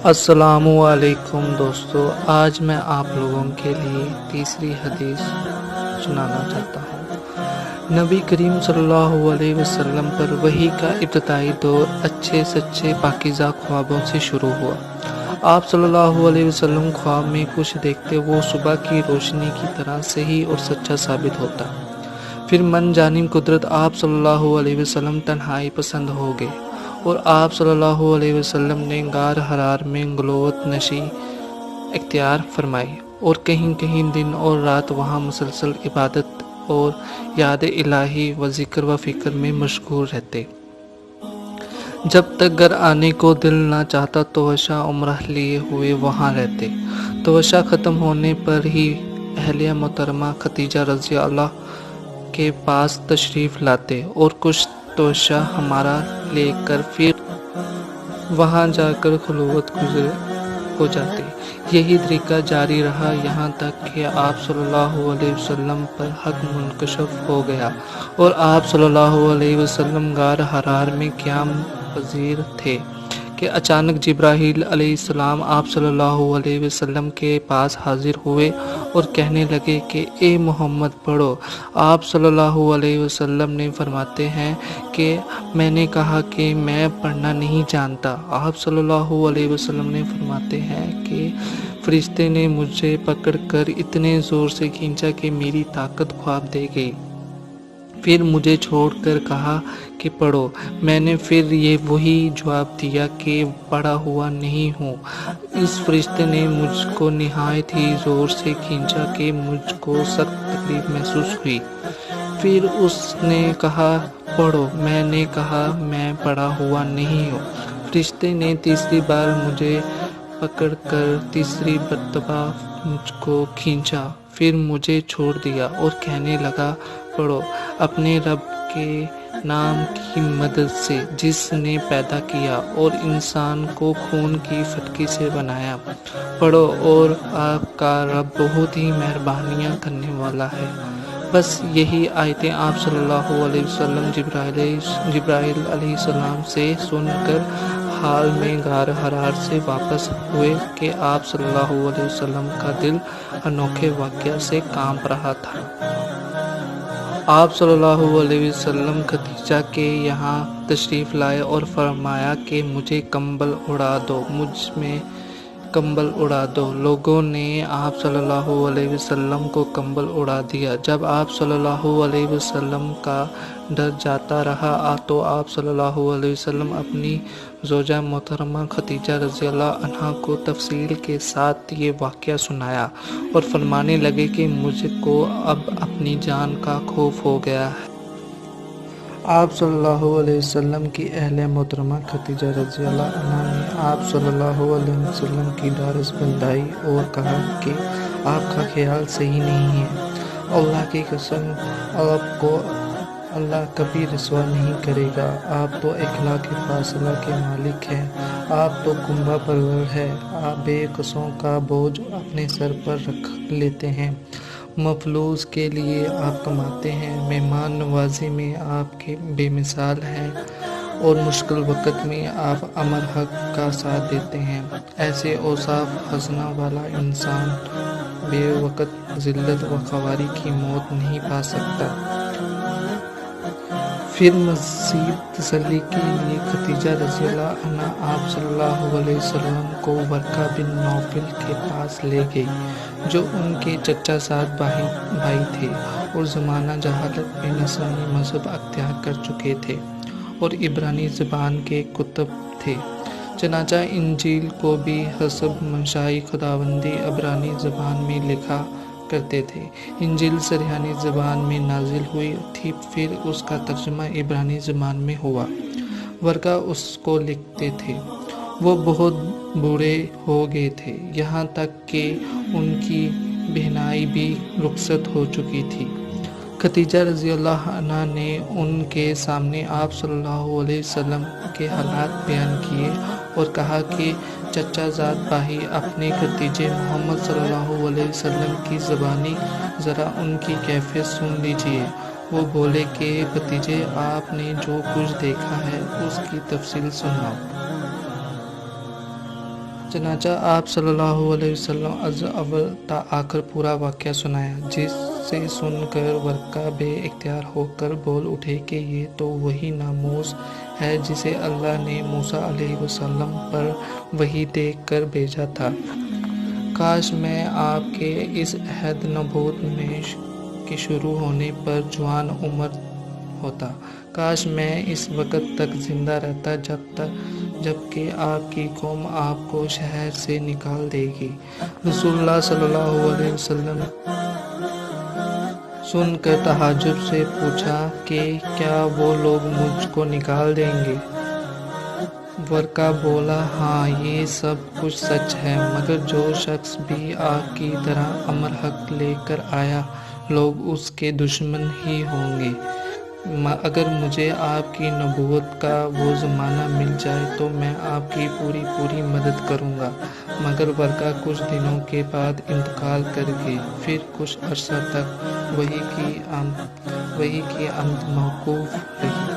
السلام علیکم دوستو، آج میں آپ لوگوں کے لیے تیسری حدیث سنانا چاہتا ہوں۔ نبی کریم صلی اللہ علیہ وسلم پر وحی کا ابتدائی دور اچھے سچے پاکیزہ خوابوں سے شروع ہوا۔ آپ صلی اللہ علیہ وسلم خواب میں کچھ دیکھتے وہ صبح کی روشنی کی طرح صحیح اور سچا ثابت ہوتا۔ پھر من جانب قدرت آپ صلی اللہ علیہ وسلم تنہائی پسند ہو گئے اور آپ صلی اللہ علیہ وسلم نے غار حرار میں خلوت نشی اختیار فرمائی اور کہیں کہیں دن اور رات وہاں مسلسل عبادت اور یاد الہی و ذکر و فکر میں مشغول رہتے۔ جب تک گھر آنے کو دل نہ چاہتا توشہ عمرہ لیے ہوئے وہاں رہتے۔ توشہ ختم ہونے پر ہی اہلیہ محترمہ خدیجہ رضی اللہ کے پاس تشریف لاتے اور کچھ توشہ ہمارا لے کر پھر وہاں جا کر خلوت گزر ہو جاتے۔ یہی طریقہ جاری رہا یہاں تک کہ آپ صلی اللہ علیہ وسلم پر حق منکشف ہو گیا اور آپ صلی اللہ علیہ وسلم غار حرار میں قیام پذیر تھے کہ اچانک جبرائیل علیہ السلام آپ صلی اللہ علیہ وسلم کے پاس حاضر ہوئے اور کہنے لگے کہ اے محمد پڑھو۔ آپ صلی اللہ علیہ وسلم نے فرماتے ہیں کہ میں نے کہا کہ میں پڑھنا نہیں جانتا۔ آپ صلی اللہ علیہ وسلم نے فرماتے ہیں کہ فرشتے نے مجھے پکڑ کر اتنے زور سے کھینچا کہ میری طاقت خواب دے گئی، پھر مجھے چھوڑ کر کہا کہ پڑھو۔ میں نے پھر یہ وہی جواب دیا کہ پڑھا ہوا نہیں ہوں۔ اس فرشتے نے مجھ کو نہایت ہی زور سے کھینچا کہ مجھ کو سخت تکلیف محسوس ہوئی۔ پھر اس نے کہا پڑھو۔ میں نے کہا میں پڑھا ہوا نہیں ہوں۔ فرشتے نے تیسری بار مجھے پکڑ کر تیسری مرتبہ مجھ کو کھینچا، پھر مجھے چھوڑ دیا اور کہنے لگا پڑھو اپنے رب کے نام کی مدد سے جس نے پیدا کیا اور انسان کو خون کی فٹکی سے بنایا، پڑھو اور آپ کا رب بہت ہی مہربانیاں کرنے والا ہے۔ بس یہی آیتیں آپ صلی اللہ علیہ وسلم جبرائیل علیہ السلام سے سن کر حال میں غار حرار سے واپس ہوئے کہ آپ صلی اللہ علیہ وسلم کا دل انوکھے واقعہ سے کانپ رہا تھا۔ آپ صلی اللہ علیہ وسلم خدیجہ کے یہاں تشریف لائے اور فرمایا کہ مجھے کمبل اڑا دو، مجھ میں کمبل اڑا دو۔ لوگوں نے آپ صلی اللہ علیہ وسلم کو کمبل اڑا دیا۔ جب آپ صلی اللہ علیہ وسلم کا ڈر جاتا رہا تو آپ صلی اللہ علیہ وسلم اپنی زوجہ محترمہ خدیجہ رضی اللہ عنہا کو تفصیل کے ساتھ یہ واقعہ سنایا اور فرمانے لگے کہ مجھ کو اب اپنی جان کا خوف ہو گیا ہے۔ آپ صلی اللہ علیہ وسلم کی اہلیہ محترمہ خدیجہ رضی اللہ عنہا نے آپ صلی اللہ علیہ وسلم کی ڈھارس بندھائی اور کہا کہ آپ کا خیال صحیح نہیں ہے۔ اللہ کی قسم آپ کو اللہ کبھی رسوا نہیں کرے گا۔ آپ تو اخلاق فاضلہ کے مالک ہیں، آپ تو کنبہ پرور ہیں، آپ بے قصوں کا بوجھ اپنے سر پر رکھ لیتے ہیں، مفلوج کے لیے آپ کماتے ہیں، مہمان نوازی میں آپ کے بے مثال ہیں اور مشکل وقت میں آپ امر حق کا ساتھ دیتے ہیں۔ ایسے اوصاف خزانہ والا انسان بے وقت ذلت و خواری کی موت نہیں پا سکتا۔ پھر مزید تسلی کے لیے خدیجہ رضی اللہ عنہا آپ صلی اللہ علیہ وسلم کو ورقہ بن نوفل کے پاس لے گئی جو ان کے چچا زاد بھائی تھے اور زمانہ جہالت میں نصرانی مذہب اختیار کر چکے تھے اور عبرانی زبان کے کتب تھے۔ چنانچہ انجیل کو بھی حسب منشائے خداوندی عبرانی زبان میں لکھا کرتے تھے۔ انجیل سریانی زبان میں نازل ہوئی تھی، پھر اس کا ترجمہ عبرانی زبان میں ہوا۔ ورقہ اس کو لکھتے تھے۔ وہ بہت بوڑھے ہو گئے تھے، یہاں تک کہ ان کی بہنائی بھی رخصت ہو چکی تھی۔ خدیجہ رضی اللہ عنہا نے ان کے سامنے آپ صلی اللہ علیہ وسلم کے حالات بیان کیے اور کہا کہ چچا زاد بھائی اپنے بھتیجے محمد صلی اللہ علیہ وسلم کی زبانی ذرا ان کی کیفیت سن لیجیے۔ وہ بولے کہ بھتیجے آپ نے جو کچھ دیکھا ہے اس کی تفصیل سناؤ۔ چنانچہ آپ صلی اللہ علیہ وسلم از اول تا آخر پورا واقعہ سنایا، جس سے سن کر ورقہ بے اختیار ہو کر بول اٹھے کہ یہ تو وہی ناموس ہے جسے اللہ نے موسیٰ علیہ السلام پر وحی دیکھ کر بھیجا تھا۔ کاش میں آپ کے اس عہد نبوت میں کے شروع ہونے پر جوان عمر ہوتا، کاش میں اس وقت تک زندہ رہتا جب کہ آپ کی قوم آپ کو شہر سے نکال دے گی۔ رسول اللہ صلی اللہ علیہ وسلم سن کر تعجب سے پوچھا کہ کیا وہ لوگ مجھ کو نکال دیں گے؟ ورقہ بولا، ہاں یہ سب کچھ سچ ہے، مگر جو شخص بھی آپ کی طرح امر حق لے کر آیا، لوگ اس کے دشمن ہی ہوں گے۔ اگر مجھے آپ کی نبوت کا وہ زمانہ مل جائے تو میں آپ کی پوری مدد کروں گا۔ مگر ورقہ کچھ دنوں کے بعد انتقال کر گئے۔ پھر کچھ عرصہ تک وحی کی آمد موقوف رہی۔